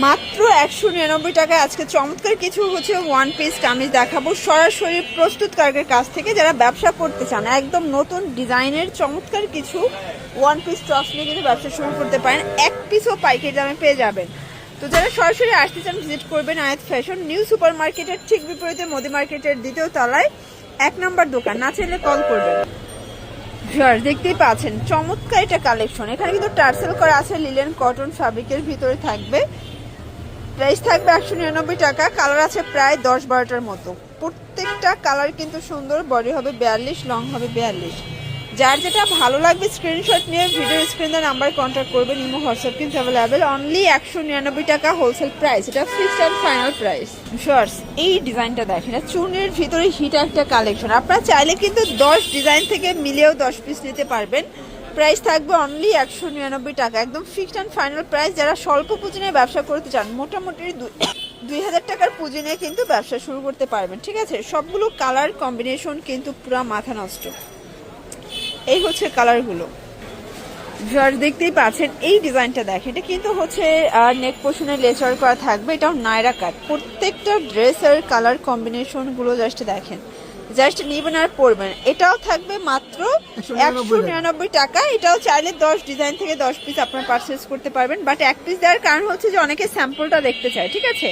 মাত্র 199 টাকায় আজকে চমৎকার কিছু হচ্ছে ওয়ান পিস কামিজ দেখাবো সরাসরি প্রস্তুতকারকের কাছ থেকে, যারা ব্যবসা করতে চান একদম নতুন ডিজাইনের চমৎকার কিছু ওয়ান পিস টপস নিয়ে কিন্তু ব্যবসা শুরু করতে পারেন। এক পিসও পাইকারি দামে পেয়ে যাবেন। তো যারা সরাসরি আসতে চান ভিজিট করবেন আয়াত ফ্যাশন নিউ সুপার মার্কেটের ঠিক বিপরীতে মোদি মার্কেটের দ্বিতীয় তলায় 1 নম্বর দোকান। না চাইলে কল করবেন। দেখতেই পাচ্ছেন চমৎকার এটা কালেকশন। এখানে কিন্তু টার্সেল করা আছে, লিলেন কটন ফ্যাব্রিকের ভিতরে থাকবে। প্রাইস থাকবে 199 টাকা। কালার আছে প্রায় 10-12টার মতো। প্রত্যেকটা কালার কিন্তু সুন্দর। বডি হবে 42, লং হবে 42। যার যেটা ভালো লাগবে স্ক্রিনশট নিয়ে ভিডিও স্ক্রিনে নাম্বার কন্ট্যাক্ট করবেন। ইমো হোয়াটসঅ্যাপ কিন্তু অ্যাভেলেবেল। অনলি 199 টাকা হোলসেল প্রাইস। এটা fixed and final price. Shorts এই ডিজাইনটা দেখেন, এটা চুনের ভিতরে হিট একটা কালেকশন। আপনারা চাইলে কিন্তু 10 ডিজাইন থেকে মিলিয়েও 10 পিস নিতে পারবেন। প্রাইস থাকবে অনলি 199 টাকা, একদম ফিক্সড এন্ড ফাইনাল প্রাইস। যারা স্বল্প পুঁজি নিয়ে ব্যবসা করতে চান, মোটামুটি 2000 টাকার পুঁজি নিয়ে কিন্তু ব্যবসা শুরু করতে পারবেন। ঠিক আছে, সবগুলো কালার কম্বিনেশন কিন্তু পুরো মাথা নষ্ট। এই হচ্ছে কালারগুলো। দেখতেই পাচ্ছেন এই ডিজাইনটা দেখেন, এটা কিন্তু হচ্ছে নেক পোর্শনে লেচার করা থাকবে। এটাও নায়রা কাট। প্রত্যেকটা ড্রেসের কালার কম্বিনেশন গুলো জাস্ট দেখেন, জাস্ট নিবেন আর পরবেন। এটাও থাকবে মাত্র 199 টাকা। এটাও চাইলে 10 ডিজাইন থেকে 10 পিস আপনারা পারচেজ করতে পারবেন। বাট এক পিস দেওয়ার কারণ হচ্ছে যে অনেকে স্যাম্পলটা দেখতে চায়। ঠিক আছে,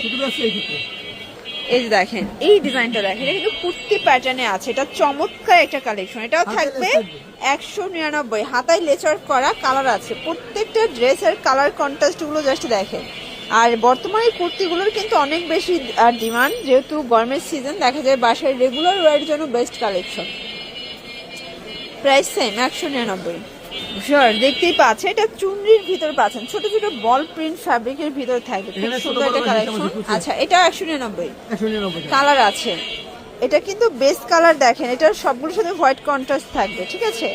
এই যে দেখেন এই ডিজাইনটা দেখেন, এটা কিন্তু কুর্তি প্যাটার্নে আছে। এটা চমৎকার একটা কালেকশন। এটাও থাকবে 199। হাতায় লেচার করা কালার আছে। প্রত্যেকটা ড্রেসের কালার কন্ট্রাস্ট গুলো জাস্ট দেখেন। আর বর্তমানে কুর্তিগুলোর কিন্তু অনেক বেশি ডিমান্ড, যেহেতু গরমের সিজন, দেখা যায় বাসায় রেগুলার ওয়ারের জন্য বেস্ট কালেকশন। Price same 199। দেখতেই পাচ্ছেন এটা চুনরির ভিতর পাচ্ছেন, ছোট ছোট বল প্রিন্ট ফ্যাব্রিকের ভিতর থাকবে। সুন্দর একটা কালেকশন। আচ্ছা, এটা 199 কালার আছে। এটা কিন্তু বেস্ট কালার দেখেন, এটার সবগুলোর সাথে হোয়াইট কন্ট্রাস্ট থাকবে। ঠিক আছে,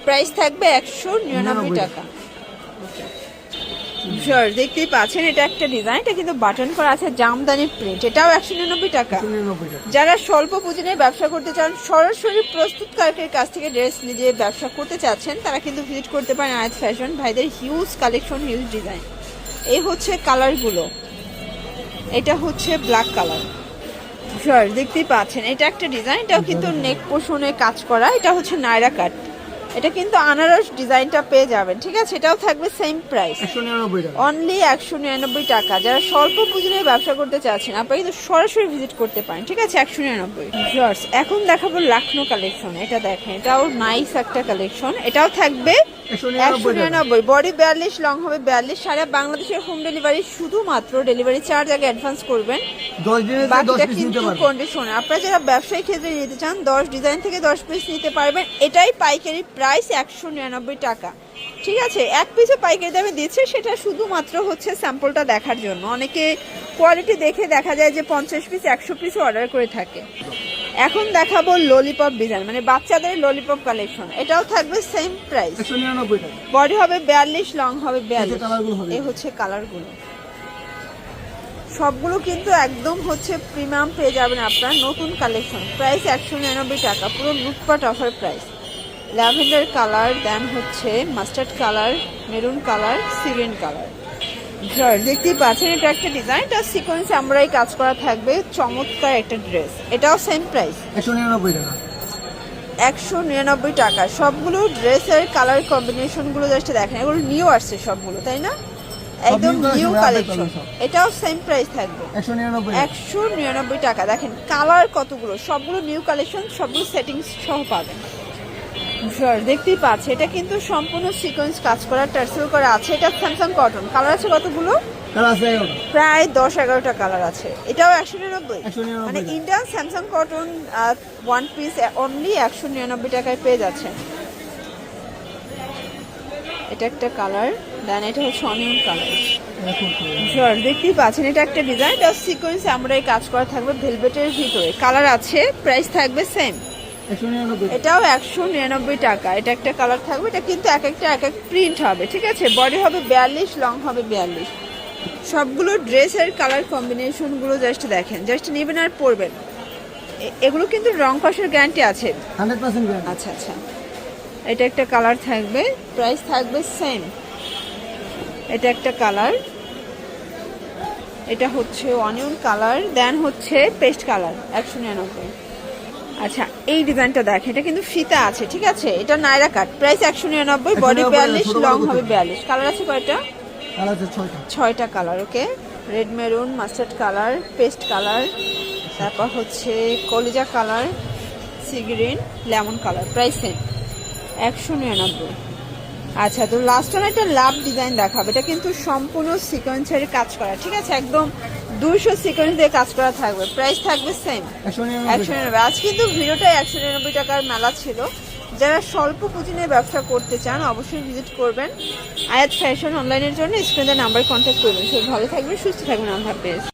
প্রাইস থাকবে 199 টাকা। দেখতেই পাচ্ছেন এটা একটা ডিজাইন, এটা কিন্তু বাটন করা আছে, জামদানি প্রিন্ট। এটাও 199 টাকা। যারা স্বল্প পুঁজি নিয়ে ব্যবসা করতে চান, সরাসরি প্রস্তুতকারকের কাছ থেকে ড্রেস নিজে ব্যবসা করতে চাচ্ছেন, তারা কিন্তু ভিজিট করতে পারেন আয়াত ফ্যাশন। ভাইদের হিউজ কালেকশন, হিউজ ডিজাইন। এই হচ্ছে কালারগুলো। এটা হচ্ছে ব্ল্যাক কালার। দেখতেই পাচ্ছেন এটা একটা ডিজাইন, এটাও কিন্তু নেক পোর্শনে কাজ করা। এটা হচ্ছে নায়রা কাট। এটা কিন্তু আনারস ডিজাইনটা পেয়ে যাবেন। ঠিক আছে, এটাও থাকবে সেম প্রাইস, অনলি 199 টাকা। যারা স্বল্প পুঁজি নিয়ে ব্যবসা করতে চাচ্ছেন, আপনারা কিন্তু সরাসরি ভিজিট করতে পারেন। ঠিক আছে, 199। এখন দেখাবো লাখনো কালেকশন। এটা দেখেন, এটাও নাইস একটা কালেকশন। এটাও থাকবে 199। বডি 42, লং হবে 42। সারা বাংলাদেশের হোম ডেলিভারি। শুধুমাত্র ডেলিভারি চার্জ আগে অ্যাডভান্স করবেন, বাকিটা কিন্তু কন্ডিশনে। আপনারা যারা ব্যবসায়িক ক্ষেত্রে নিতে চান, 10 ডিজাইন থেকে 10 পিস নিতে পারবেন। এটাই পাইকারি প্রাইস 199 টাকা। ঠিক আছে, এক পিসে পাইকারি দামে দিচ্ছে, সেটা শুধুমাত্র হচ্ছে স্যাম্পলটা দেখার জন্য। অনেকে কোয়ালিটি দেখে দেখা যায় যে 50 পিস 100 পিস অর্ডার করে থাকে। এখন দেখাবো ললিপপ ডিজাইন, মানে বাচ্চাদের ললিপপ কালেকশন। এটাও থাকবে সেম প্রাইস, 199 টাকা। বডি হবে 42, লং হবে 42। এই হচ্ছে কালারগুলো। সবগুলো কিন্তু একদম হচ্ছে প্রিমিয়াম পেয়ে যাবেন আপনার, নতুন কালেকশন। প্রাইস 199 টাকা, পুরো লুটপাট অফার প্রাইস। ল্যাভেন্ডার কালার, দেন হচ্ছে mustard colour, maroon colour, sea green colour. দেখতেই পাচ্ছেন এটা একটা ডিজাইন, এটা সিকোয়েন্স আমরাই কাজ করা থাকবে। চমৎকার একটা ড্রেস। এটাও সেম প্রাইস, 199 টাকা। 199 টাকা। সবগুলো ড্রেসের কালার কম্বিনেশন গুলো জাস্ট দেখেন, এগুলো নিউ আসছে সবগুলো, তাই না? একদম নিউ কালেকশন। এটাও সেম প্রাইস থাকবে 199 টাকা। দেখেন কালার কতগুলো, সবগুলো নিউ কালেকশন, সবগুলো সেটিংস সহ পাবেন। দেখতেই পাচ্ছে এটা কিন্তু সম্পূর্ণ সিকোয়েন্স কাজ করা, টার্সেল করা আছে। এটা স্যামসাং কটন। কালার আছে কতগুলো? প্রায় 10-11টা কালার আছে। এটাও 199, মানে Indian Samsung cotton one piece only 199 টাকায় পেয়ে যাচ্ছেন। এটা একটা কালার, দেন এটা হচ্ছে অনিয়ন কালার। দেখতেই পাচ্ছেন এটা একটা ডিজাইন, এটা সিকোয়েন্স আমরাই কাজ করা থাকবে ভেলভেটের ভিতরে। কালার আছে, প্রাইস থাকবে সেম, এটাও 199 টাকা। এটা একটা কালার থাকবে। এটা কিন্তু এক একটা এক এক প্রিন্ট হবে। ঠিক আছে, বডি হবে 42, লং হবে 42। সবগুলো ড্রেসের কালার কম্বিনেশন গুলো জাস্ট দেখেন, জাস্ট নেবেন আর পরবেন। এগুলো কিন্তু রং কষের গ্যারান্টি আছে 100% গ্যারান্টি। আচ্ছা আচ্ছা, এটা একটা কালার থাকবে, প্রাইস থাকবে সেম। এটা একটা কালার, এটা হচ্ছে অনিয়ন কালার, দেন হচ্ছে পেস্ট কালার 199। আচ্ছা এই ডিজাইনটা দেখেন, এটা কিন্তু ফিতা আছে, ঠিক আছে, এটা naira cut, price 199, body 42, long হবে 42। কালার আছে কয়টা? কালার আছে 6টা। 6টা colour, okay. Red maroon, mustard colour, paste colour, তারপর হচ্ছে কলিজা colour, sea green, lemon colour, price same 199। আচ্ছা তো লাস্ট ওয়ান একটা লাভ ডিজাইন দেখাবো, এটা কিন্তু সম্পূর্ণ সিকোয়েন্সের কাজ করা, ঠিক আছে, একদম 200 সিকোয়েন্স দিয়ে কাজ করা থাকবে, প্রাইস থাকবে সেম 199। আজ কিন্তু ভিডিওটা 199 টাকার মেলা ছিল। যারা স্বল্প পুঁজি নিয়ে ব্যবসা করতে চান অবশ্যই ভিজিট করবেন আয়াত ফ্যাশন অনলাইনের জন্য। স্ক্রিনে নাম্বার কন্ট্যাক্ট করবেন। সবাই ভালো থাকবেন, সুস্থ থাকবেন, আল্লাহ হাফেজ।